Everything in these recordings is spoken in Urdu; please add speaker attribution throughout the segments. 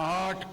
Speaker 1: 8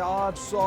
Speaker 2: 800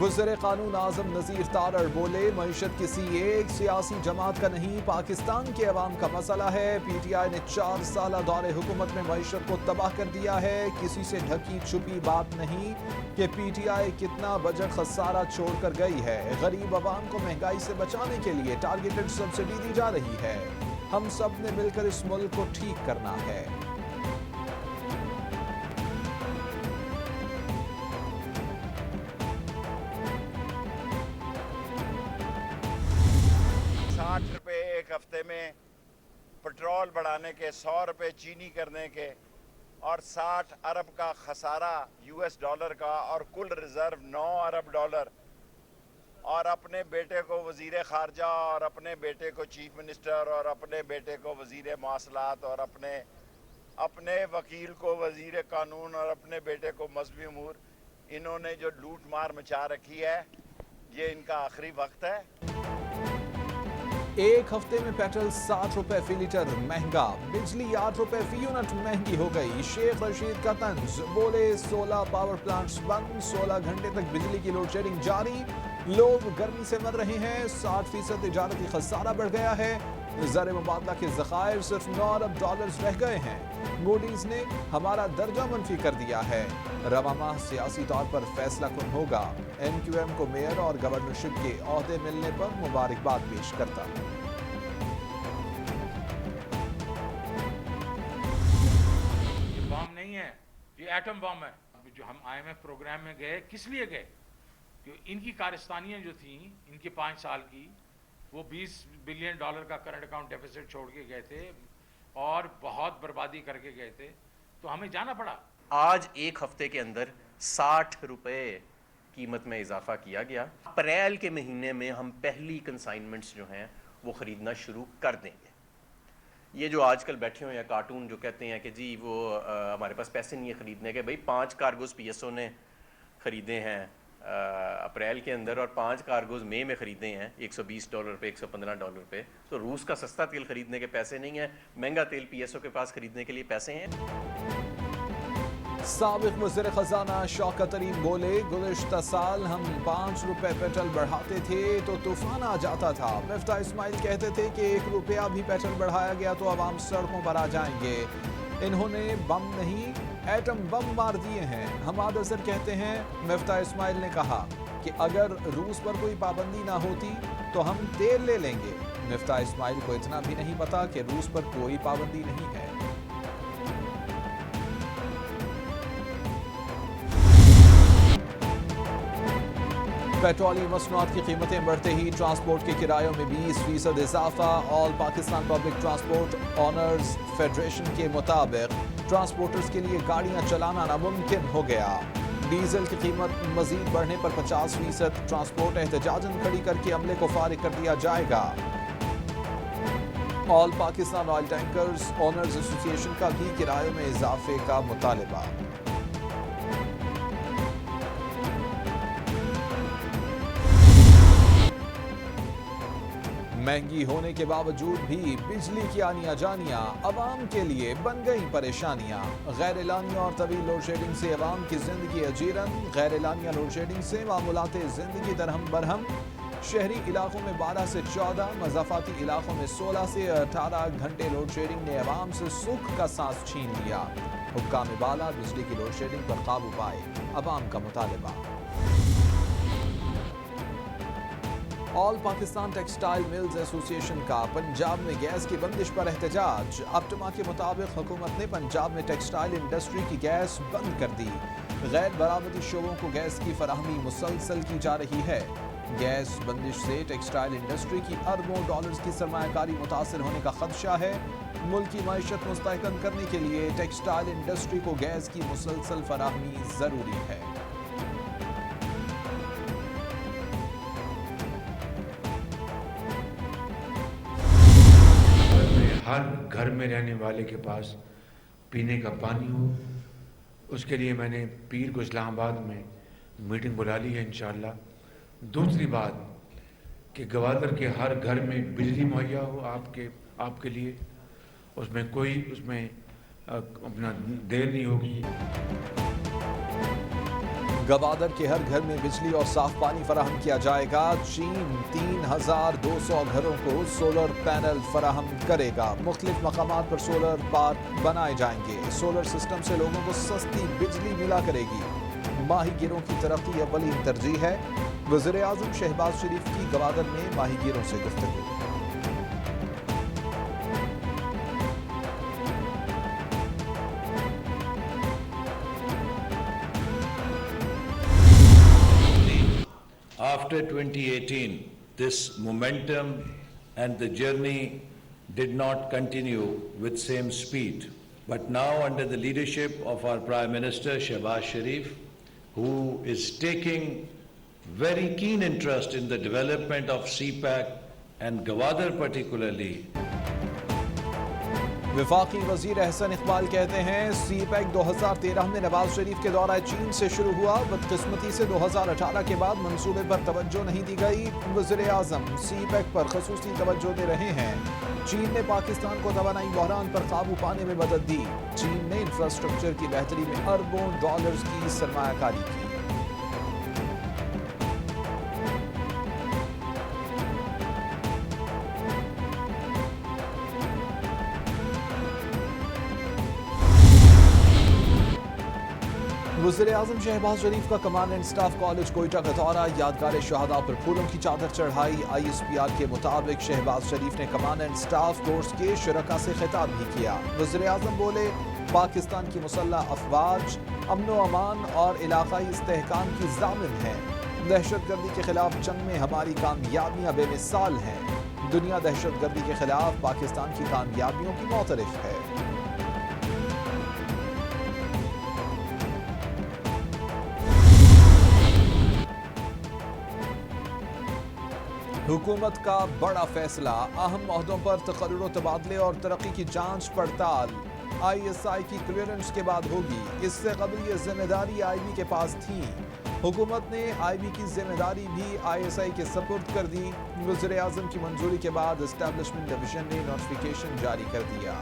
Speaker 2: وزیر قانون اعظم نذیر تارڑ بولے معیشت کسی ایک سیاسی جماعت کا نہیں پاکستان کے عوام کا مسئلہ ہے. پی ٹی آئی نے 4 سالہ دور حکومت میں معیشت کو تباہ کر دیا ہے. کسی سے ڈھکی چھپی بات نہیں کہ پی ٹی آئی کتنا بجٹ خسارہ چھوڑ کر گئی ہے. غریب عوام کو مہنگائی سے بچانے کے لیے ٹارگیٹڈ سبسڈی دی جا رہی ہے. ہم سب نے مل کر اس ملک کو ٹھیک کرنا ہے.
Speaker 3: ₹60 ایک ہفتے میں پٹرول بڑھانے کے، ₹100 چینی کرنے کے اور $60 ارب کا خسارہ US کا اور کل ریزرو $9 ارب اور اپنے بیٹے کو وزیر خارجہ اور اپنے بیٹے کو چیف منسٹر اور اپنے بیٹے کو وزیر مواصلات اور اپنے وکیل کو وزیر قانون اور اپنے بیٹے کو مذہبی امور، انہوں نے جو لوٹ مار مچا رکھی ہے، یہ ان کا آخری وقت ہے.
Speaker 2: ایک ہفتے میں پیٹرول ₹60 فی لیٹر مہنگا، بجلی ₹8 فی یونٹ مہنگی ہو گئی. شیخ رشید کا طنز، بولے 16 پاور پلانٹس بند، 16 گھنٹے تک بجلی کی لوڈ شیڈنگ جاری. لوگ گرمی سے مر رہے ہیں. 60% تجارتی خسارہ بڑھ گیا ہے. زر مبادلہ کے ذخائر صرف $9 ارب رہ گئے ہیں. موڈیز نے ہمارا درجہ منفی کر دیا ہے. رواں ماہ سیاسی طور پر فیصلہ کن ہوگا. MQM کو میئر اور گورنرشپ کے عہدے ملنے پر مبارکباد پیش کرتا.
Speaker 4: یہ بام نہیں ہے، یہ ایٹم بام ہے. جو ہم IMF پروگرام میں گئے، کس لیے گئے؟ کہ ان کی کارستانیاں جو تھیں ان کی 5 سال کی، وہ $20 بلین کا کرنٹ اکاؤنٹ ڈیفیسٹ چھوڑ کے گئے تھے اور بہت بربادی کر کے گئے تھے، تو ہمیں جانا پڑا.
Speaker 5: آج ایک ہفتے کے اندر ₹60 قیمت میں اضافہ کیا گیا. اپریل کے مہینے میں ہم پہلی کنسائنمنٹس جو ہیں وہ خریدنا شروع کر دیں گے. یہ جو آج کل بیٹھے ہوئے ہیں کارٹون جو کہتے ہیں کہ جی وہ ہمارے پاس پیسے نہیں ہیں خریدنے کے، بھائی 5 کارگوز PSO نے خریدے ہیں اپریل کے اندر اور 5 کارگوز مئی میں خریدے ہیں $120 پہ، $115 پہ. تو روس کا سستا تیل خریدنے کے پیسے نہیں ہیں، مہنگا تیل PSO کے پاس خریدنے کے لیے پیسے ہیں.
Speaker 2: سابق وزیر خزانہ شوکت ترین بولے، گزشتہ سال ہم ₹5 پیٹرول بڑھاتے تھے تو طوفان آ جاتا تھا. مفتاح اسماعیل کہتے تھے کہ ₹1 بھی پیٹرول بڑھایا گیا تو عوام سڑکوں پر آ جائیں گے. انہوں نے بم نہیں ایٹم بم مار دیے ہیں. حماد اظہر کہتے ہیں مفتاح اسماعیل نے کہا کہ اگر روس پر کوئی پابندی نہ ہوتی تو ہم تیل لے لیں گے. مفتاح اسماعیل کو اتنا بھی نہیں پتا کہ روس پر کوئی پابندی نہیں ہے. پیٹرولیم مصنوعات کی قیمتیں بڑھتے ہی ٹرانسپورٹ کے کرایوں میں 20% اضافہ. All Pakistan public transport owners federation کے مطابق ٹرانسپورٹرز کے لیے گاڑیاں چلانا ناممکن ہو گیا. ڈیزل کی قیمت مزید بڑھنے پر 50% ٹرانسپورٹ احتجاجاً کھڑی کر کے عملے کو فارغ کر دیا جائے گا. آل پاکستان آئل ٹینکرز آنرز ایسوسی ایشن کا بھی کرایوں میں اضافے کا مطالبہ. مہنگی ہونے کے باوجود بھی بجلی کی آنیاں جانیاں عوام کے لیے بن گئی پریشانیاں. غیر اعلانیہ اور طویل لوڈ شیڈنگ سے عوام کی زندگی اجیرن. غیر اعلانیہ لوڈ شیڈنگ سے معمولات زندگی درہم برہم. شہری علاقوں میں 12 سے 14، مضافاتی علاقوں میں 16 سے 18 گھنٹے لوڈ شیڈنگ نے عوام سے سکھ کا سانس چھین لیا. حکام بالا بجلی کی لوڈ شیڈنگ پر قابو پائے، عوام کا مطالبہ. آل پاکستان ٹیکسٹائل ملز ایسوسی ایشن کا پنجاب میں گیس کی بندش پر احتجاج. اپٹما کے مطابق حکومت نے پنجاب میں ٹیکسٹائل انڈسٹری کی گیس بند کر دی. غیر برآمدی شعبوں کو گیس کی فراہمی مسلسل کی جا رہی ہے. گیس بندش سے ٹیکسٹائل انڈسٹری کی اربوں ڈالرز کی سرمایہ کاری متاثر ہونے کا خدشہ ہے. ملکی معیشت مستحکم کرنے کے لیے ٹیکسٹائل انڈسٹری کو گیس کی مسلسل فراہمی ضروری ہے.
Speaker 1: ہر گھر میں رہنے والے کے پاس پینے کا پانی ہو، اس کے لیے میں نے پیر کو اسلام آباد میں میٹنگ بلا لی ہے انشاءاللہ. دوسری بات کہ گوادر کے ہر گھر میں بجلی مہیا ہو آپ کے لیے، اس میں کوئی اپنا دیر نہیں ہوگی.
Speaker 2: گوادر کے ہر گھر میں بجلی اور صاف پانی فراہم کیا جائے گا. چین 3200 گھروں کو سولر پینل فراہم کرے گا. مختلف مقامات پر سولر پارک بنائے جائیں گے. سولر سسٹم سے لوگوں کو سستی بجلی ملا کرے گی. ماہی گیروں کی ترقی اولین ترجیح ہے. وزیر اعظم شہباز شریف کی گوادر میں ماہی گیروں سے گفتگو.
Speaker 6: After 2018, this momentum and the journey did not continue with same speed. But now, under the leadership of our Prime Minister Shehbaz Sharif, who is taking very keen interest in the development of CPAC and Gwadar particularly,
Speaker 2: وفاقی وزیر احسن اقبال کہتے ہیں سی پیک 2013 میں نواز شریف کے دورہ چین سے شروع ہوا. بدقسمتی سے 2018 کے بعد منصوبے پر توجہ نہیں دی گئی. وزیر اعظم سی پیک پر خصوصی توجہ دے رہے ہیں. چین نے پاکستان کو توانائی بحران پر قابو پانے میں مدد دی. چین نے انفراسٹرکچر کی بہتری میں اربوں ڈالرز کی سرمایہ کاری کی. وزیر اعظم شہباز شریف کا command and staff college Quetta کا دورہ. یادگار شہداء پر پھولوں کی چادر چڑھائی. ISPR کے مطابق شہباز شریف نے کمانڈ اینڈ اسٹاف کورس کے شرکاء سے خطاب بھی کیا. وزیر اعظم بولے پاکستان کی مسلح افواج امن و امان اور علاقائی استحکام کی ضامن ہے. دہشت گردی کے خلاف جنگ میں ہماری کامیابیاں بے مثال ہیں. دنیا دہشت گردی کے خلاف پاکستان کی کامیابیوں کی معترف ہے. حکومت کا بڑا فیصلہ. اہم عہدوں پر تقرر و تبادلے اور ترقی کی جانچ پڑتال ISI کی کلیئرنس کے بعد ہوگی. اس سے قبل یہ ذمہ داری IB کے پاس تھی. حکومت نے IB کی ذمہ داری بھی ISI کے سپرد کر دی. وزیر اعظم کی منظوری کے بعد اسٹیبلشمنٹ ڈویژن نے نوٹیفیکیشن جاری کر دیا.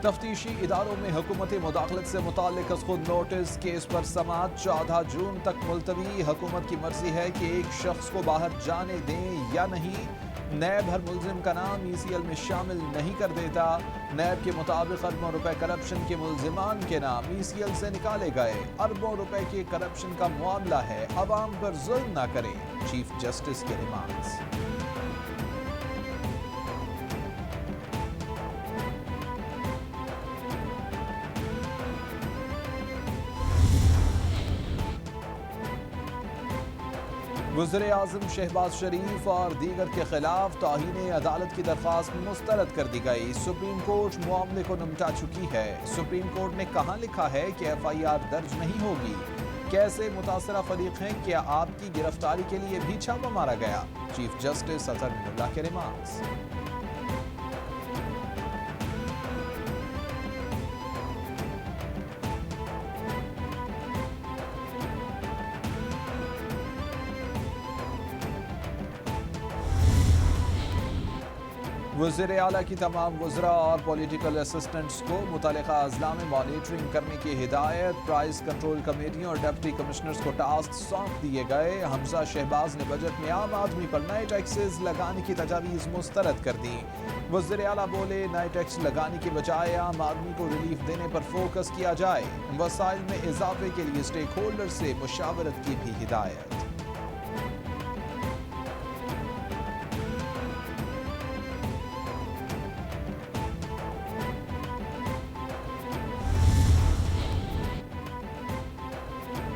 Speaker 2: تفتیشی اداروں میں حکومتی مداخلت سے متعلق از خود نوٹس. کیس پر سماعت 14 جون تک ملتوی. حکومت کی مرضی ہے کہ ایک شخص کو باہر جانے دیں یا نہیں. نیب ہر ملزم کا نام ECL میں شامل نہیں کر دیتا. نیب کے مطابق اربوں روپے کرپشن کے ملزمان کے نام ECL سے نکالے گئے. اربوں روپے کے کرپشن کا معاملہ ہے, عوام پر ظلم نہ کریں. چیف جسٹس کے ریمارکس. وزیر اعظم شہباز شریف اور دیگر کے خلاف توہین عدالت کی درخواست مسترد کر دی گئی. سپریم کورٹ معاملے کو نمٹا چکی ہے. سپریم کورٹ نے کہاں لکھا ہے کہ FIR درج نہیں ہوگی؟ کیسے متاثرہ فریق ہیں؟ کیا آپ کی گرفتاری کے لیے بھی چھاپہ مارا گیا؟ چیف جسٹس اطہر من اللہ کے ریمارکس. وزیر اعلیٰ کی تمام وزراء اور پولیٹیکل اسسٹنٹس کو متعلقہ اضلاع میں مانیٹرنگ کرنے کی ہدایت. پرائز کنٹرول کمیٹیوں اور ڈپٹی کمشنرز کو ٹاسک سونپ دیے گئے. حمزہ شہباز نے بجٹ میں عام آدمی پر نئے ٹیکسز لگانے کی تجاویز مسترد کر دی. وزیر اعلیٰ بولے نئے ٹیکس لگانے کی بجائے عام آدمی کو ریلیف دینے پر فوکس کیا جائے. وسائل میں اضافے کے لیے اسٹیک ہولڈر سے مشاورت کی بھی ہدایت.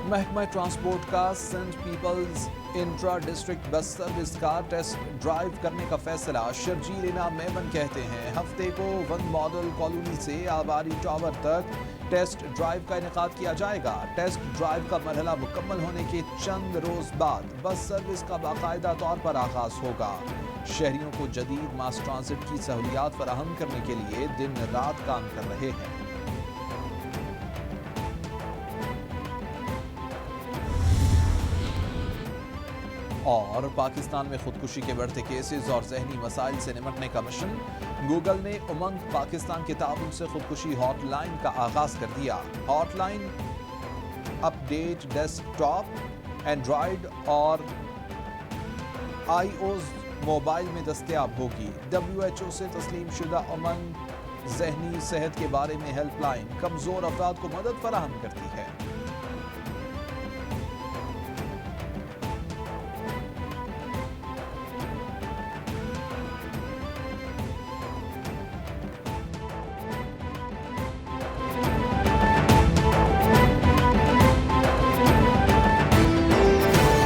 Speaker 2: محکمہ ٹرانسپورٹ کا سینٹ people's intra district bus service کا ٹیسٹ ڈرائیو کرنے کا فیصلہ. شرجیل انعام میمن کہتے ہیں ہفتے کو ون ماڈل کالونی سے آباری ٹاور تک ٹیسٹ ڈرائیو کا انعقاد کیا جائے گا. ٹیسٹ ڈرائیو کا مرحلہ مکمل ہونے کے چند روز بعد بس سروس کا باقاعدہ طور پر آغاز ہوگا. شہریوں کو جدید ماس ٹرانزٹ کی سہولیات فراہم کرنے کے لیے دن رات کام کر رہے ہیں. اور پاکستان میں خودکشی کے بڑھتے کیسز اور ذہنی مسائل سے نمٹنے کا مشن، گوگل نے امنگ پاکستان کے تعاون سے خودکشی ہاٹ لائن کا آغاز کر دیا۔ Hotline update desktop, Android اور آئی اوز موبائل میں دستیاب ہوگی۔ WHO سے تسلیم شدہ امنگ ذہنی صحت کے بارے میں ہیلپ لائن کمزور افراد کو مدد فراہم کرتی ہے۔